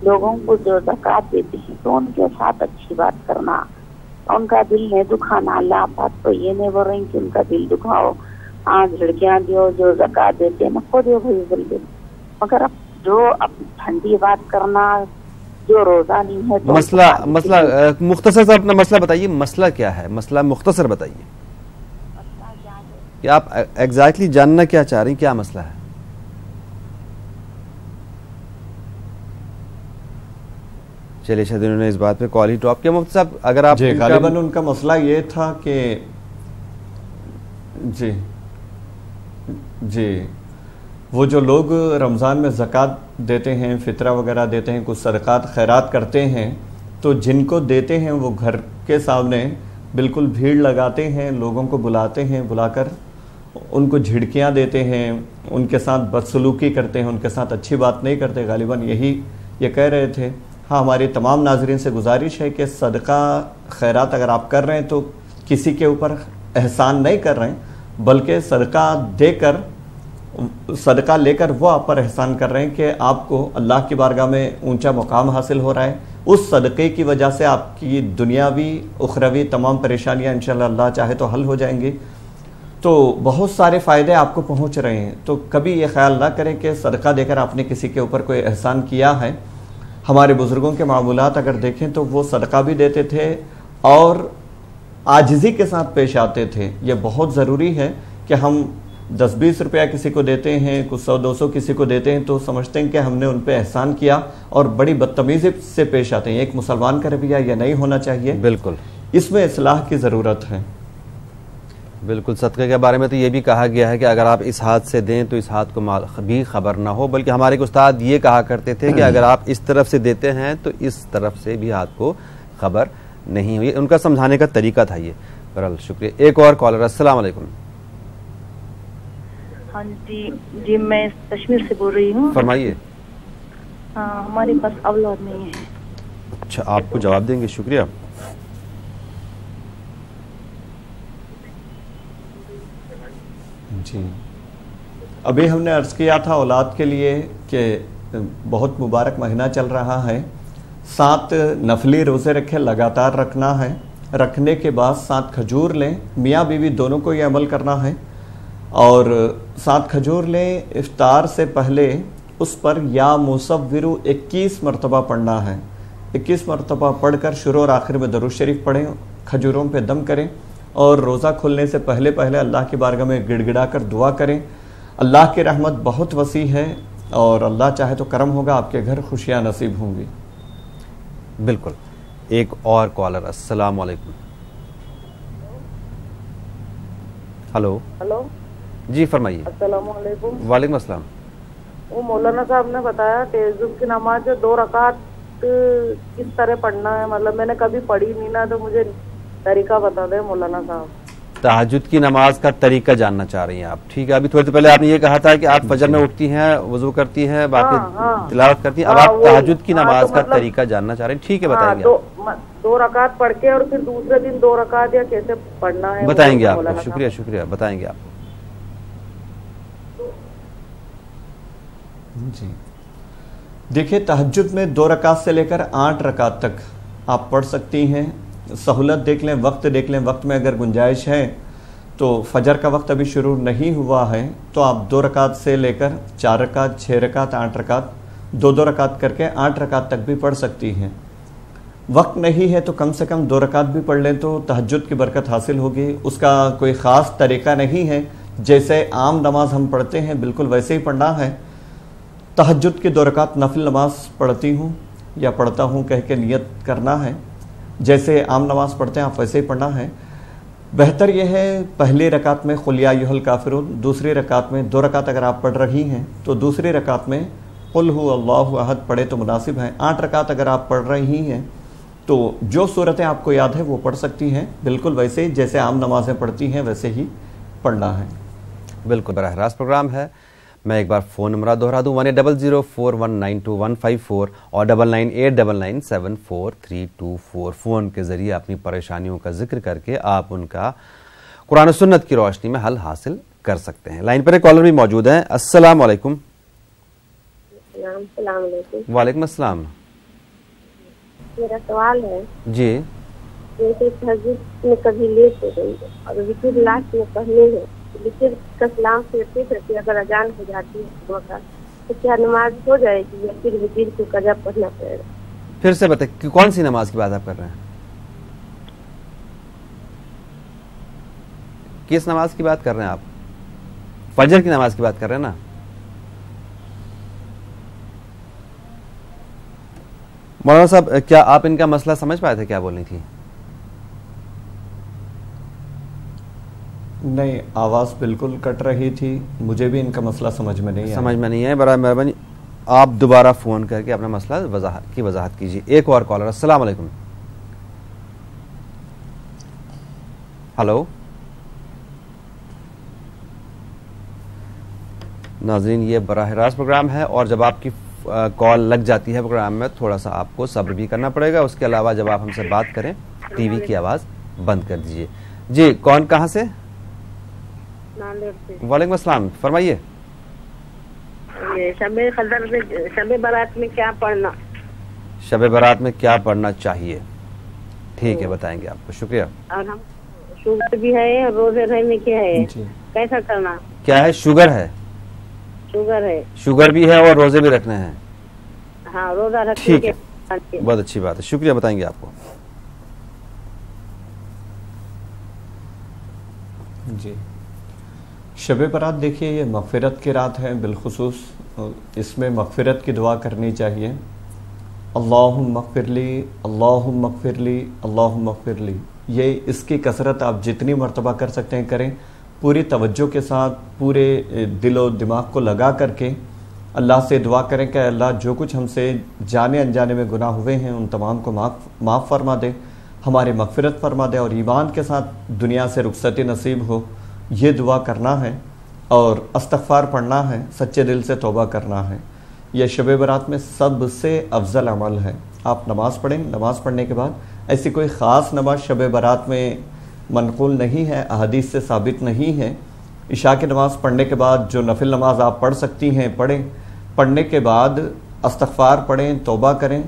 لوگوں کو جو زکوٰۃ دیتے ہیں تو ان کے ساتھ اچھی بات کرنا، ان کا دل نہیں دکھانا۔ اللہ بات تو یہ نہیں بول رہی کہ ان کا دل دکھاؤ، جھڑکیاں دیو، جو زکوٰۃ دیتے ہیں نہ دیو بھائی بول دے، مگر اب جو اب ٹھنڈی بات کرنا جو روزہ نہیں ہے تو مسئلہ مختصر سے اپنا مسئلہ بتائیے، مسئلہ کیا ہے، مسئلہ مختصر بتائیے کہ آپ ایگزیکٹلی جاننا کیا چاہ رہی ہیں، کیا مسئلہ ہے؟ چلیے شاید انہوں نے اس بات پہ کال ہی ڈراپ کیا۔ مفتی صاحب اگر آپ جی غالباً ان کا مسئلہ یہ تھا کہ جی وہ جو لوگ رمضان میں زکوٰۃ دیتے ہیں، فطرہ وغیرہ دیتے ہیں، کچھ صدقات خیرات کرتے ہیں، تو جن کو دیتے ہیں وہ گھر کے سامنے بالکل بھیڑ لگاتے ہیں، لوگوں کو بلاتے ہیں، بلا کر ان کو جھڑکیاں دیتے ہیں، ان کے ساتھ بدسلوکی کرتے ہیں، ان کے ساتھ اچھی بات نہیں کرتے. غالباً یہی یہ کہہ رہے تھے. ہاں، ہماری تمام ناظرین سے گزارش ہے کہ صدقہ خیرات اگر آپ کر رہے ہیں تو کسی کے اوپر احسان نہیں کر رہے ہیں، بلکہ صدقہ لے کر وہ آپ پر احسان کر رہے ہیں کہ آپ کو اللہ کی بارگاہ میں اونچا مقام حاصل ہو رہا ہے. اس صدقے کی وجہ سے آپ کی دنیاوی اخروی تمام پریشانیاں انشاءاللہ اللہ چاہے تو حل ہو جائیں گی. تو بہت سارے فائدے آپ کو پہنچ رہے ہیں. تو کبھی یہ خیال نہ کریں کہ صدقہ دے کر آپ نے کسی کے اوپر کوئی احسان کیا ہے. ہمارے بزرگوں کے معمولات اگر دیکھیں تو وہ صدقہ بھی دیتے تھے اور عاجزی کے ساتھ پیش آتے تھے. یہ بہت ضروری ہے کہ ہم 10-20 روپیہ کسی کو دیتے ہیں، کچھ 100-200 کسی کو دیتے ہیں تو سمجھتے ہیں کہ ہم نے ان پہ احسان کیا اور بڑی بدتمیزی سے پیش آتے ہیں. ایک مسلمان کا رویہ یہ نہیں ہونا چاہیے. بالکل، اس میں اصلاح کی ضرورت ہے. بالکل. صدقے کے بارے میں تو یہ بھی کہا گیا ہے کہ اگر آپ اس ہاتھ سے دیں تو اس ہاتھ کو بھی خبر نہ ہو، بلکہ ہمارے استاد یہ کہا کرتے تھے کہ اگر آپ اس طرف سے دیتے ہیں تو اس طرف سے بھی ہاتھ کو خبر نہیں ہوئی. ان کا سمجھانے کا طریقہ تھا یہ. برحال شکریہ. ایک اور کالر. السلام علیکم. ہاں جی میں کشمیر سے بول رہی ہوں. فرمائیے. ہمارے پاس اولاد نہیں ہے. اچھا، آپ کو جواب دیں گے. شکریہ. جی، ابھی ہم نے عرض کیا تھا اولاد کے لیے کہ بہت مبارک مہینہ چل رہا ہے. 7 نفلی روزے رکھے، لگاتار رکھنا ہے. رکھنے کے بعد 7 کھجور لیں. میاں بیوی دونوں کو یہ عمل کرنا ہے. اور 7 کھجور لیں. افطار سے پہلے اس پر یا مصورو 21 مرتبہ پڑھنا ہے. 21 مرتبہ پڑھ کر شروع اور آخر میں درود شریف پڑھیں. کھجوروں پہ دم کریں اور روزہ کھلنے سے پہلے اللہ کی بارگاہ میں گڑ گڑا کر دعا کریں. اللہ کی رحمت بہت وسیع ہے اور اللہ چاہے تو کرم ہوگا، آپ کے گھر خوشیاں نصیب ہوں گی. بالکل. ایک اور کالر. السلام علیکم. ہلو. جی فرمائیے. السلام علیکم. وعلیکم السلام. وہ مولانا صاحب نے بتایا تہجد کی نماز 2 رکعت کس طرح پڑھنا ہے. مطلب میں نے کبھی پڑھی نہیں نا، تو مجھے طریقہ بتا دیں مولانا صاحب. تہجد کی نماز کا طریقہ جاننا چاہ رہی ہیں آپ. ٹھیک ہے. ابھی تھوڑی دیر پہلے آپ نے یہ کہا تھا کہ آپ فجر میں اٹھتی ہیں، وضو کرتی ہیں، باقی تلاوت کرتی ہیں. اب آپ تہجد کی نماز کا طریقہ جاننا چاہ رہے ہیں. ٹھیک ہے، بتائیں گے. 2 رکعت پڑھ کے اور پھر دوسرے دن 2 رکعت یا کیسے پڑھنا ہے بتائیں گے آپ کو. شکریہ. بتائیں گے آپ کو. جی دیکھیں، تہجد میں 2 رکعت سے لے کر 8 رکعت تک آپ پڑھ سکتی ہیں. سہولت دیکھ لیں، وقت دیکھ لیں. وقت میں اگر گنجائش ہے تو فجر کا وقت ابھی شروع نہیں ہوا ہے تو آپ 2 رکعت سے لے کر 4 رکعت، 6 رکعت، 8 رکعت، 2 رکعت کر کے 8 رکعت تک بھی پڑھ سکتی ہیں. وقت نہیں ہے تو کم سے کم 2 رکعت بھی پڑھ لیں تو تہجد کی برکت حاصل ہوگی. اس کا کوئی خاص طریقہ نہیں ہے. جیسے عام نماز ہم پڑھتے ہیں بالکل ویسے ہی پڑھنا ہے. تہجد کی 2 رکعت نفل نماز پڑھتی ہوں یا پڑھتا ہوں کہہ کے نیت کرنا ہے. جیسے عام نماز پڑھتے ہیں آپ ویسے ہی پڑھنا ہے. بہتر یہ ہے پہلی رکعت میں قل یا ایھا الکافرون، دوسری رکعت میں 2 رکعت اگر آپ پڑھ رہی ہیں تو دوسری رکعت میں قل ھو اللہ احد پڑھے تو مناسب ہے. 8 رکعت اگر آپ پڑھ رہی ہیں تو جو صورتیں آپ کو یاد ہے وہ پڑھ سکتی ہیں. بالکل ویسے ہی جیسے عام نمازیں پڑھتی ہیں ویسے ہی پڑھنا ہے. بالکل براہ راست پروگرام ہے. میں ایک بار فون نمبر دوہرا دوں 180041922154 اور 9989974324. فون کے ذریعے اپنی پریشانیوں کا ذکر کر کے آپ ان کا قرآن و سنت کی روشنی میں حل حاصل کر سکتے ہیں. لائن پر ایک کالر بھی موجود ہیں. السلام علیکم. السلام علیکم. وعلیکم السلام. میرا سوال ہے جی. جیسے تہجد میں کبھی لیٹ ہو گئی اور وتر لاسٹ میں پڑھنی ہے، وتر کا سلام پھرتے پھرتے اگر اذان ہو جاتی ہے تو کیا نماز ہو جائے گی یا پھر وتر کو قضا پڑھنا پڑے گا؟ پھر سے بتائیں کون سی نماز کی بات آپ کر رہے ہیں؟ کس نماز کی بات کر رہے ہیں آپ؟ فجر کی نماز کی بات کر رہے ہیں نا؟ مولانا صاحب کیا آپ ان کا مسئلہ سمجھ پائے تھے کیا بولنی تھی؟ نہیں، آواز بالکل کٹ رہی تھی، مجھے بھی ان کا مسئلہ سمجھ میں نہیں ہے۔ برائے مہربانی آپ دوبارہ فون کر کے اپنا مسئلہ وضاحت کیجیے۔ ایک اور کالر، السلام علیکم۔ ہلو ناظرین، یہ براہ راست پروگرام ہے اور جب آپ کی کال لگ جاتی ہے پروگرام میں تھوڑا سا آپ کو صبر بھی کرنا پڑے گا۔ اس کے علاوہ جب آپ ہم سے بات کریں ٹی وی کی آواز بند کر دیجیے۔ جی کون کہاں سے؟ وعلیکم السلام، فرمائیے۔ شب برات میں کیا پڑھنا؟ شب برات میں کیا پڑھنا چاہیے؟ ٹھیک ہے، بتائیں گے آپ کو، شکریہ۔ اور ہم شوگر بھی ہے اور روزے رہنے کے ہے، کیسا کرنا؟ کیا ہے؟ شوگر ہے؟ شوگر ہے، شوگر بھی ہے اور روزے بھی رکھنے ہیں؟ ہاں روزہ رکھنے ٹھیک کے۔ ہے، بہت اچھی بات ہے، شکریہ، بتائیں گے آپ کو۔ جی، شب برات دیکھیے یہ مغفرت کی رات ہے، بالخصوص اس میں مغفرت کی دعا کرنی چاہیے۔ اللہم اغفر لی، اللہم اغفر لی، اللہم اغفر لی، یہ اس کی کثرت آپ جتنی مرتبہ کر سکتے ہیں کریں، پوری توجہ کے ساتھ، پورے دل و دماغ کو لگا کر کے اللہ سے دعا کریں کہ اللہ جو کچھ ہم سے جانے انجانے میں گناہ ہوئے ہیں ان تمام کو معاف فرما دے، ہماری مغفرت فرما دے اور ایمان کے ساتھ دنیا سے رخصتی نصیب ہو، یہ دعا کرنا ہے اور استغفار پڑھنا ہے، سچے دل سے توبہ کرنا ہے۔ یہ شب برات میں سب سے افضل عمل ہے۔ آپ نماز پڑھیں، نماز پڑھنے کے بعد ایسی کوئی خاص نماز شب برات میں منقول نہیں ہے، احادیث سے ثابت نہیں ہے۔ عشاء کی نماز پڑھنے کے بعد جو نفل نماز آپ پڑھ سکتی ہیں پڑھیں، پڑھنے کے بعد استغفار پڑھیں، توبہ کریں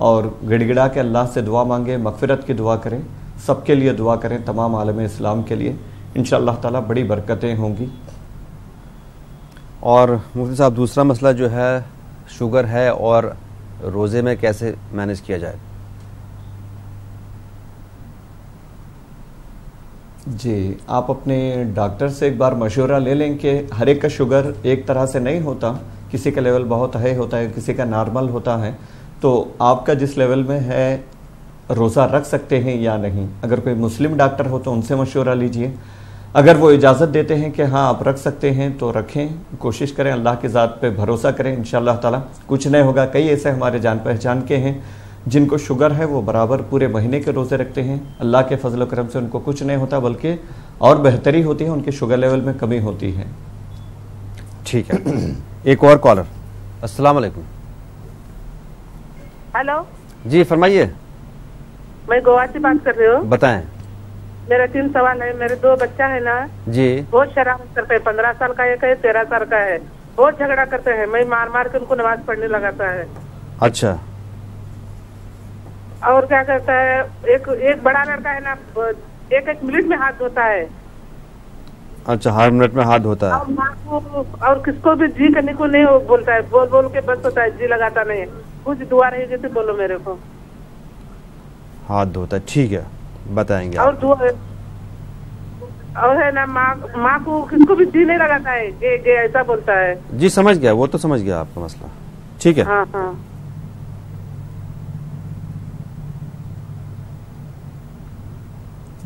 اور گڑ گڑا کے اللہ سے دعا مانگیں، مغفرت کی دعا کریں، سب کے لیے دعا کریں، تمام عالم اسلام کے لیے، انشاءاللہ تعالیٰ بڑی برکتیں ہوں گی۔ اور مفتی صاحب دوسرا مسئلہ جو ہے شوگر ہے اور روزے میں کیسے مینیج کیا جائے؟ جی، آپ اپنے ڈاکٹر سے ایک بار مشورہ لے لیں کہ ہر ایک کا شوگر ایک طرح سے نہیں ہوتا، کسی کا لیول بہت ہائی ہوتا ہے، کسی کا نارمل ہوتا ہے، تو آپ کا جس لیول میں ہے روزہ رکھ سکتے ہیں یا نہیں۔ اگر کوئی مسلم ڈاکٹر ہو تو ان سے مشورہ لیجئے، اگر وہ اجازت دیتے ہیں کہ ہاں آپ رکھ سکتے ہیں تو رکھیں، کوشش کریں، اللہ کی ذات پہ بھروسہ کریں، انشاءاللہ تعالیٰ کچھ نہیں ہوگا۔ کئی ایسے ہمارے جان پہچان کے ہیں جن کو شوگر ہے، وہ برابر پورے مہینے کے روزے رکھتے ہیں، اللہ کے فضل و کرم سے ان کو کچھ نہیں ہوتا بلکہ اور بہتری ہوتی ہے، ان کے شوگر لیول میں کمی ہوتی ہے۔ ٹھیک ہے، ایک اور کالر، السلام علیکم۔ ہلو جی فرمائیے۔ میں گوا سے بات کر رہی ہوں۔ بتائیں۔ میرا 3 سوال ہے۔ میرے 2 بچہ ہے نا جی، بہت شرارت کرتے ہیں، 15 سال کا ایک ہے، 13 سال کا ہے، بہت جھگڑا کرتے ہیں، میں مار مار کے ان کو نماز پڑھنے لگاتا ہے۔ اچھا، اور کیا کرتا ہے، ایک بڑا لڑکا ہے نا، ایک منٹ میں ہاتھ دھوتا ہے۔ اچھا، ہر منٹ میں ہاتھ دھوتا ہے؟ اور ماں کو اور کس کو بھی جی کرنے کو نہیں بولتا ہے، بول بول کے بس ہوتا ہے، جی لگاتا نہیں ہے۔ کچھ دعا رہے گی تو بولو میرے کو۔ ہاتھ دھوتا ہے، ٹھیک ہے، بتائیں گے۔ اور دعا اور ہے نا ماں کو کس کو بھی جی نہیں لگاتا ہے، گے ایسا بولتا ہے۔ جی سمجھ گیا، وہ تو سمجھ گیا آپ کا مسئلہ، ٹھیک ہے۔ ہاں ہاں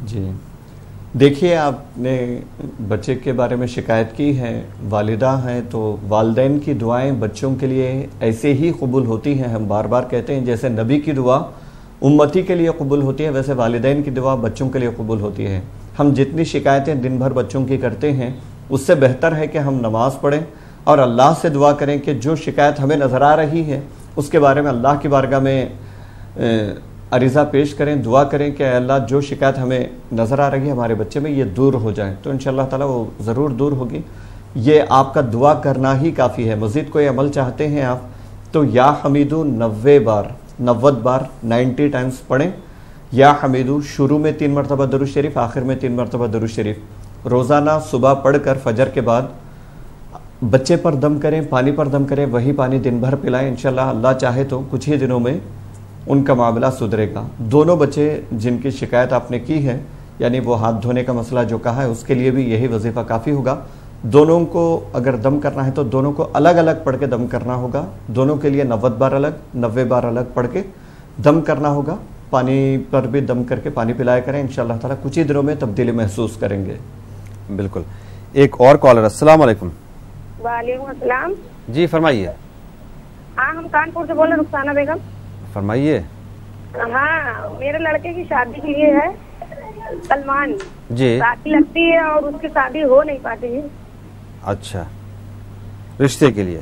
جی دیکھیے، آپ نے بچے کے بارے میں شکایت کی ہے، والدہ ہیں تو والدین کی دعائیں بچوں کے لیے ایسے ہی قبول ہوتی ہیں۔ ہم بار بار کہتے ہیں جیسے نبی کی دعا امتی کے لیے قبول ہوتی ہے، ویسے والدین کی دعا بچوں کے لیے قبول ہوتی ہے۔ ہم جتنی شکایتیں دن بھر بچوں کی کرتے ہیں اس سے بہتر ہے کہ ہم نماز پڑھیں اور اللہ سے دعا کریں کہ جو شکایت ہمیں نظر آ رہی ہے اس کے بارے میں اللہ کی بارگاہ میں عریضہ پیش کریں، دعا کریں کہ اے اللہ جو شکایت ہمیں نظر آ رہی ہے ہمارے بچے میں یہ دور ہو جائے، تو انشاءاللہ تعالیٰ وہ ضرور دور ہوگی۔ یہ آپ کا دعا کرنا ہی کافی ہے۔ مزید کوئی عمل چاہتے ہیں آپ تو یا حمیدو 90 بار 90 ٹائمز پڑھیں۔ یا حمیدو شروع میں 3 مرتبہ درود شریف، آخر میں 3 مرتبہ درود شریف روزانہ صبح پڑھ کر فجر کے بعد بچے پر دم کریں، پانی پر دم کریں، وہی پانی دن بھر پلائیں، انشاءاللہ اللہ چاہے تو کچھ ہی دنوں میں ان کا معاملہ سدھرے گا۔ دونوں بچے جن کی شکایت آپ نے کی ہے، یعنی وہ ہاتھ دھونے کا مسئلہ جو کہا ہے، اس کے لیے بھی یہی وظیفہ کافی ہوگا۔ دونوں کو اگر دم کرنا ہے تو دونوں کو الگ الگ پڑھ کے دم کرنا ہوگا، دونوں کے لیے 90 بار الگ 90 بار الگ پڑھ کے دم کرنا ہوگا۔ پانی پر بھی دم کر کے پانی پلایا کریں، انشاءاللہ تعالیٰ کچھ ہی دنوں میں تبدیلی محسوس کریں گے۔ بالکل. ایک اور کالر. السلام علیکم. وعلیکم السلام. جی فرمائیے. ہاں ہم کانپور سے بول رہے ہیں, رخسانہ بیگم. فرمائیے. ہاں میرے لڑکے کی شادی کے لیے ہے سلمان. جی. شادی لگتی ہے اور اس کی شادی ہو نہیں پاتی ہے. اچھا, رشتے کے لیے.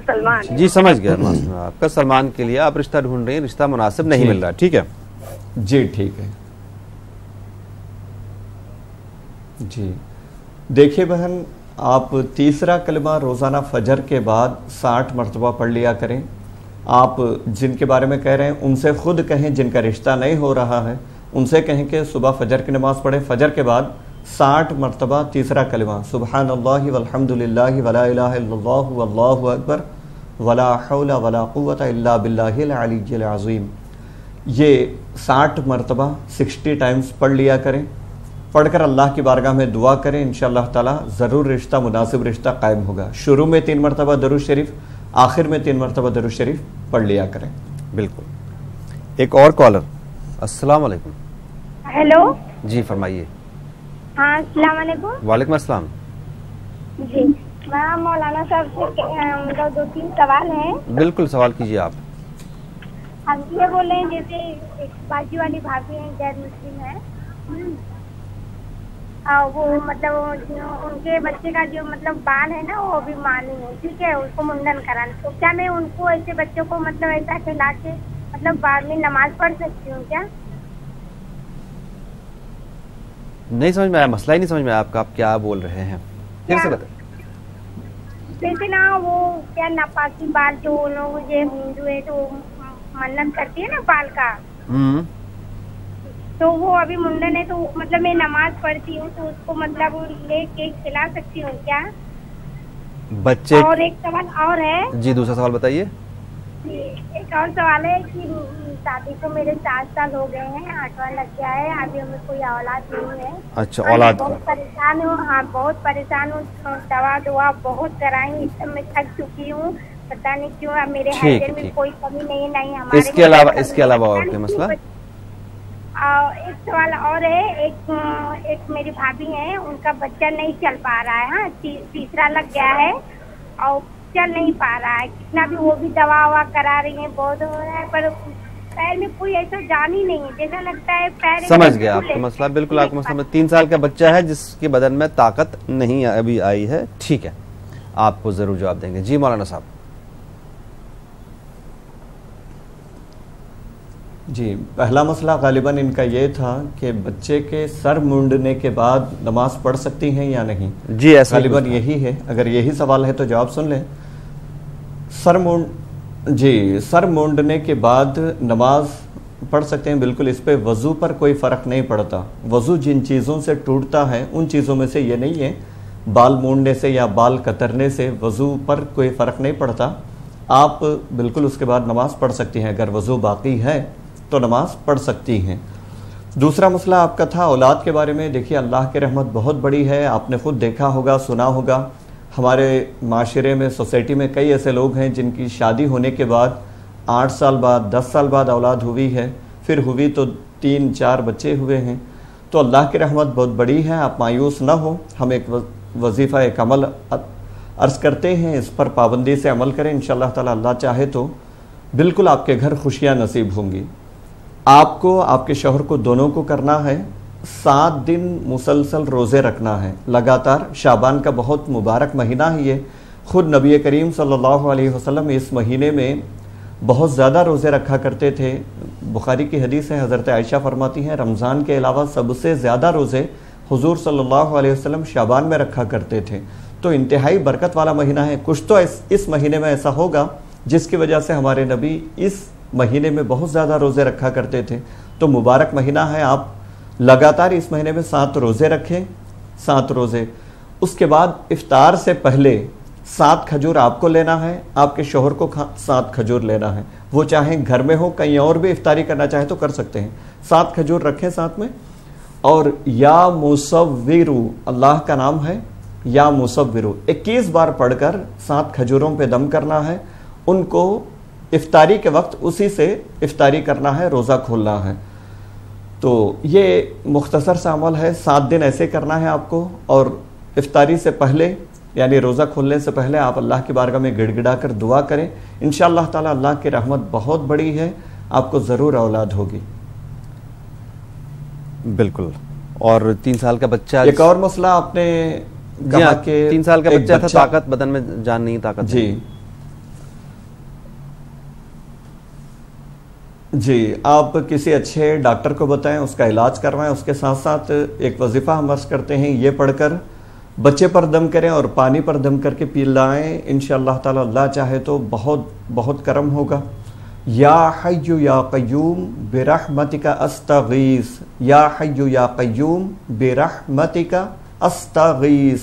سلمان. جی سمجھ گیا آپ کا. سلمان کے لیے آپ رشتہ ڈھونڈ رہے ہیں, رشتہ مناسب نہیں مل رہا. ٹھیک ہے جی ٹھیک ہے. جی دیکھیے بہن, آپ تیسرا کلمہ روزانہ فجر کے بعد 60 مرتبہ پڑھ لیا کریں. آپ جن کے بارے میں کہہ رہے ہیں ان سے خود کہیں, جن کا رشتہ نہیں ہو رہا ہے ان سے کہیں کہ صبح فجر کی نماز پڑھیں. فجر کے بعد 60 مرتبہ تیسرا کلمہ سبحان اللہ والحمد للہ ولا الہ الا اللہ واللہ اکبر ولا حول ولا قوت الا باللہ العلی العظیم, یہ 60 مرتبہ 60 ٹائمز پڑھ لیا کریں. پڑھ کر اللہ کی بارگاہ میں دعا کریں, انشاءاللہ تعالی ضرور رشتہ, مناسب رشتہ قائم ہوگا. شروع میں 3 مرتبہ درود شریف, آخر میں 3 مرتبہ درود شریف پڑھ لیا کریں. بالکل. ایک اور کالر. السلام علیکم. ہیلو. جی فرمائیے. ہاں السلام علیکم. وعلیکم السلام. جی میں مولانا صاحب سے 2-3 سوال ہیں. بالکل سوال کیجیے آپ. ہم یہ بول رہے ہیں جیسے ایک باجی والی بھابھی ہیں, غیر مسلم ہے, وہ مطلب ان کے بچے کا جو مطلب بال ہے نا وہ بھی مانی ہے, ٹھیک ہے, اس کو منڈن کرانا. تو کیا میں ان کو ایسے بچوں کو مطلب ایسا کھلا کے مطلب بعد میں نماز پڑھ سکتی ہوں کیا؟ نہیں سمجھ میں آیا, مسئلہ ہی نہیں سمجھ میں آیا آپ کا. آپ کیا بول رہے ہیں پھر سے بتائیں. جیسے نا وہ کیا ناپاکی بال جو لوگ یہ ہندو ہے تو منت کرتی ہے نا بال کا, تو وہ ابھی منڈن ہے تو مطلب میں نماز پڑھتی ہوں تو اس کو مطلب لے کے کھلا سکتی ہوں کیا بچے؟ اور ایک سوال اور ہے. جی دوسرا سوال بتائیے. ایک اور سوال ہے کہ شادی کو میرے 7 سال ہو گئے ہیں, 8واں لگ گیا ہے, ابھی ہمیں کوئی اولاد نہیں ہے. اچھا اولاد. بہت پریشان ہوں. ہاں بہت پریشان ہوں, دوا بہت کرائی, اس میں تھک چکی ہوں, پتا نہیں کیوں. اب میرے ہیلتھ میں کوئی کمی نہیں ہے, نہیں ہمارے. اس کے علاوہ اور کیا مسئلہ؟ ایک سوال اور ہے. ایک میری بھابھی ہیں, ان کا بچہ نہیں چل پا رہا ہے. ہاں تیسرا لگ گیا ہے اور چل نہیں پا رہا ہے. کتنا بھی وہ بھی دوا کرا رہی ہیں, بہت ہو رہا ہے, پر پیر میں کوئی ایسا جان ہی نہیں ہے, جیسا لگتا ہے پیر. سمجھ گیا آپ کا مسئلہ. بالکل آپ کا مسئلہ 3 سال کا بچہ ہے جس کے بدن میں طاقت نہیں ابھی آئی ہے. ٹھیک ہے, آپ کو ضرور جواب دیں گے. جی مولانا صاحب. جی پہلا مسئلہ غالباً ان کا یہ تھا کہ بچے کے سر مونڈنے کے بعد نماز پڑھ سکتی ہیں یا نہیں. جی ایسا غالباً یہی ہے. اگر یہی سوال ہے تو جواب سن لیں. سر مونڈنے کے بعد نماز پڑھ سکتے ہیں بالکل. اس پہ وضو پر کوئی فرق نہیں پڑتا. وضو جن چیزوں سے ٹوٹتا ہے ان چیزوں میں سے یہ نہیں ہے. بال مونڈنے سے یا بال کترنے سے وضو پر کوئی فرق نہیں پڑتا. آپ بالکل اس کے بعد نماز پڑھ سکتی ہیں. اگر وضو باقی ہے تو نماز پڑھ سکتی ہیں. دوسرا مسئلہ آپ کا تھا اولاد کے بارے میں. دیکھیے اللہ کی رحمت بہت بڑی ہے. آپ نے خود دیکھا ہوگا, سنا ہوگا, ہمارے معاشرے میں, سوسائٹی میں کئی ایسے لوگ ہیں جن کی شادی ہونے کے بعد 8 سال بعد 10 سال بعد اولاد ہوئی ہے, پھر ہوئی تو 3-4 بچے ہوئے ہیں. تو اللہ کی رحمت بہت بڑی ہے. آپ مایوس نہ ہو. ہم ایک وظیفہ, ایک عمل عرض کرتے ہیں, اس پر پابندی سے عمل کریں. انشاءاللہ تعالی اللہ چاہے تو بالکل آپ کے گھر خوشیاں نصیب ہوں گی. آپ کو, آپ کے شوہر کو, دونوں کو کرنا ہے 7 دن مسلسل روزے رکھنا ہے لگاتار. شعبان کا بہت مبارک مہینہ ہے یہ. خود نبی کریم صلی اللہ علیہ وسلم اس مہینے میں بہت زیادہ روزے رکھا کرتے تھے. بخاری کی حدیث ہے, حضرت عائشہ فرماتی ہیں رمضان کے علاوہ سب سے زیادہ روزے حضور صلی اللہ علیہ وسلم شعبان میں رکھا کرتے تھے. تو انتہائی برکت والا مہینہ ہے. کچھ تو اس مہینے میں ایسا ہوگا جس کی وجہ سے ہمارے نبی اس مہینے میں بہت زیادہ روزے رکھا کرتے تھے. تو مبارک مہینہ ہے. آپ لگاتار اس مہینے میں 7 روزے رکھیں, 7 روزے. اس کے بعد افطار سے پہلے 7 کھجور آپ کو لینا ہے, آپ کے شوہر کو 7 کھجور لینا ہے. وہ چاہیں گھر میں ہو, کہیں اور بھی افطاری کرنا چاہیں تو کر سکتے ہیں. 7 کھجور رکھیں ساتھ میں. اور یا مصورو, اللہ کا نام ہے یا مصورو, 21 بار پڑھ کر 7 کھجوروں پہ دم کرنا ہے. ان کو افطاری کے وقت اسی سے افطاری کرنا ہے, روزہ کھولنا ہے. تو یہ مختصر سا عمل ہے، 7 دن ایسے کرنا ہے آپ کو، اور افطاری سے پہلے یعنی روزہ کھولنے سے پہلے آپ اللہ کی بارگاہ میں گڑ گڑا کر دعا کریں، انشاءاللہ تعالی اللہ کی رحمت بہت بڑی ہے، آپ کو ضرور اولاد ہوگی۔ بالکل۔ اور 3 سال کا بچہ، ایک اور مسئلہ آپ نے کہا کہ 3 سال کا بچہ تھا، طاقت بدن میں جان نہیں، طاقت جی آپ کسی اچھے ڈاکٹر کو بتائیں، اس کا علاج کروائیں، اس کے ساتھ ساتھ ایک وظیفہ ہم عرض کرتے ہیں، یہ پڑھ کر بچے پر دم کریں اور پانی پر دم کر کے پلائیں، انشاءاللہ تعالی اللہ چاہے تو بہت بہت کرم ہوگا۔ یا حی یا قیوم برحمتک استغیث، یا حی یا قیوم برحمتک استغیث،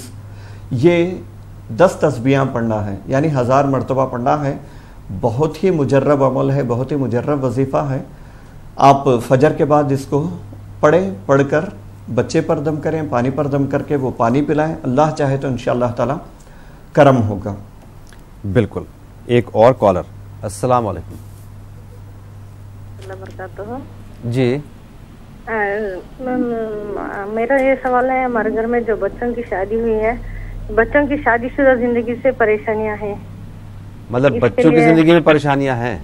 یہ 10 تسبیحاں پڑھنا ہے، یعنی 1000 مرتبہ پڑھنا ہے۔ بہت ہی مجرب عمل ہے، بہت ہی مجرب وظیفہ ہے۔ آپ فجر کے بعد اس کو پڑھیں، پڑھ کر بچے پر دم کریں، پانی پر دم کر کے وہ پانی پلائیں، اللہ چاہے تو انشاءاللہ تعالی کرم ہوگا۔ بالکل۔ ایک اور کالر، السلام علیکم۔ اللہ برکاتہ۔ جی میرا یہ سوال ہے، ہمارے گھر میں جو بچوں کی شادی ہوئی ہے، بچوں کی شادی شدہ زندگی سے پریشانیاں ہیں۔ مطلب بچوں کی زندگی میں پریشانیاں ہیں؟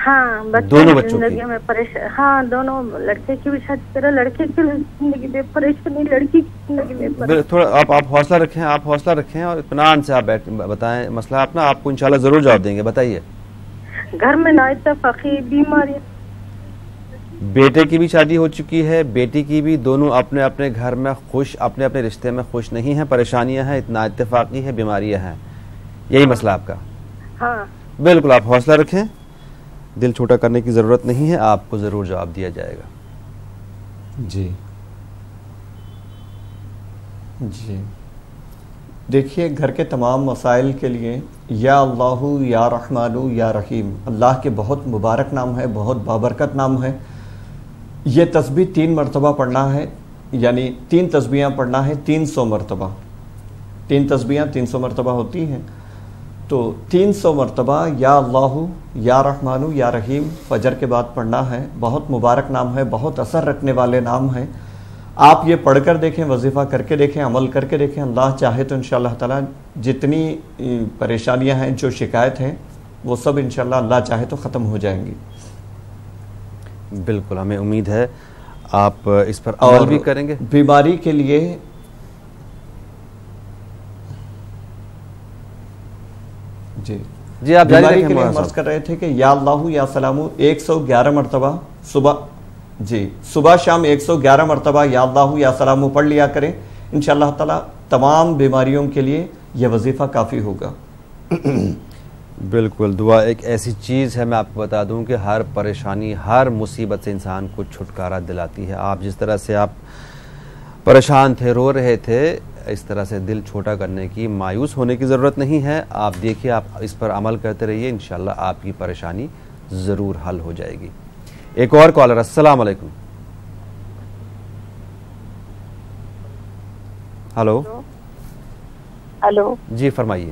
ہاں، دونوں بچوں کی زندگی میں ہاں، دونوں، لڑکے کی بھی شادی کرے، لڑکے کی زندگی میں پریشانی، لڑکی کی زندگی میں پریشانی۔ تھوڑا آپ حوصلہ رکھیں، آپ حوصلہ رکھیں اور اطمینان سے آپ بتائیں مسئلہ اپنا، آپ کو انشاءاللہ ضرور جواب دیں گے۔ بتائیے۔ گھر میں نااتفاقی، بیماری، بیٹے کی بھی شادی ہو چکی ہے، بیٹی کی بھی، دونوں اپنے اپنے گھر میں خوش، اپنے اپنے رشتے میں خوش نہیں ہیں، پریشانیاں ہیں، اتنا اتفاقی ہے، بیماریاں ہیں، یہی مسئلہ آپ کا؟ ہاں بالکل، آپ حوصلہ رکھیں، دل چھوٹا کرنے کی ضرورت نہیں ہے، آپ کو ضرور جواب دیا جائے گا۔ جی جی دیکھیے، گھر کے تمام مسائل کے لیے یا اللہ یا رحمان یا رحیم، اللہ کے بہت مبارک نام ہے، بہت بابرکت نام ہے۔ یہ تسبیح 3 مرتبہ پڑھنا ہے، یعنی 3 تسبیحاں پڑھنا ہے 300 مرتبہ۔ 3 تسبیحاں 300 مرتبہ ہوتی ہیں، تو 300 مرتبہ یا اللہ یا رحمان یا رحیم فجر کے بعد پڑھنا ہے۔ بہت مبارک نام ہے، بہت اثر رکھنے والے نام ہیں۔ آپ یہ پڑھ کر دیکھیں، وظیفہ کر کے دیکھیں، عمل کر کے دیکھیں، اللہ چاہے تو انشاءاللہ تعالیٰ جتنی پریشانیاں ہیں، جو شکایت ہیں، وہ سب انشاءاللہ اللہ چاہے تو ختم ہو جائیں گی۔ بالکل، ہمیں امید ہے آپ اس پر عمل بھی کریں گے۔ بیماری کے لیے جی آپ بیماری کے لیے ہم عرض کر رہے تھے کہ یا اللہ یا سلام 111 مرتبہ صبح شام 111 مرتبہ یا اللہ یا سلام پڑھ لیا کریں، انشاءاللہ تعالی تمام بیماریوں کے لیے یہ وظیفہ کافی ہوگا۔ بالکل، دعا ایک ایسی چیز ہے، میں آپ کو بتا دوں کہ ہر پریشانی، ہر مصیبت سے انسان کو چھٹکارا دلاتی ہے۔ آپ جس طرح سے آپ پریشان تھے، رو رہے تھے، اس طرح سے دل چھوٹا کرنے کی، مایوس ہونے کی ضرورت نہیں ہے۔ آپ دیکھیے، آپ اس پر عمل کرتے رہیے، انشاءاللہ آپ کی پریشانی ضرور حل ہو جائے گی۔ ایک اور کالر، السلام علیکم۔ ہلو ہلو، جی فرمائیے۔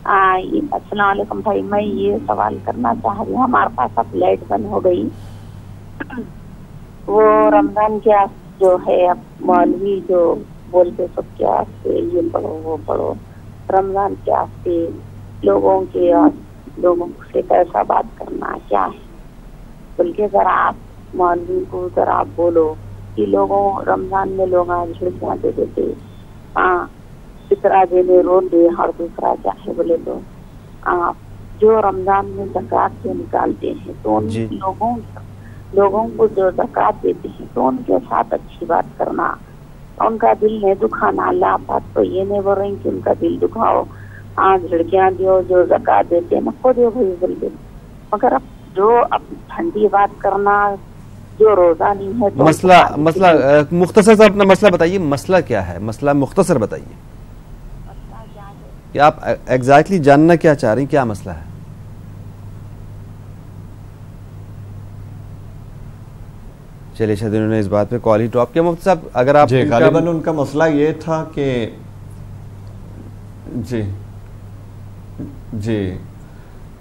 السلام علیکم بھائی، میں یہ سوال کرنا چاہ رہی ہوں، ہمارے پاس اب لائٹ بند ہو گئی، وہ رمضان کے جو ہے اب مولوی جو بولتے سب کے واسطے یہ پڑھو وہ پڑھو، رمضان کے واسطے لوگوں سے کیسا بات کرنا کیا ہے، بلکہ ذرا آپ مولوی کو ذرا آپ بولو کہ لوگوں رمضان میں لوگ جھڑکیاں دے دیتے، فطرہ دینے رو دے، اور دوسرا کیا ہے بولے تو آپ جو رمضان میں زکوٰۃ جو نکالتے ہیں تو ان لوگوں کو جو زکوٰۃ دیتے ہیں تو ان کے ساتھ اچھی بات کرنا، ان کا دل نہیں دکھانا۔ اللہ بات تو یہ نہیں بول رہی کہ ان کا دل دکھاؤ، جھڑکیاں دیو، جو زکوٰۃ دیتے ہیں نہ دیو بھائی بول دے، مگر اب جو اب ٹھنڈی بات کرنا جو روزہ نہیں ہے تو مسئلہ مختصر سے اپنا مسئلہ بتائیے، مسئلہ کیا ہے، مسئلہ مختصر بتائیے کہ آپ ایگزیکٹلی جاننا کیا چاہ رہی ہیں، کیا مسئلہ ہے؟ چلیے شاید انہوں نے اس بات پہ کال ہی ڈراپ کیا۔ مفتی صاحب اگر آپ جی غالباً ان کا مسئلہ یہ تھا کہ جی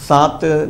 7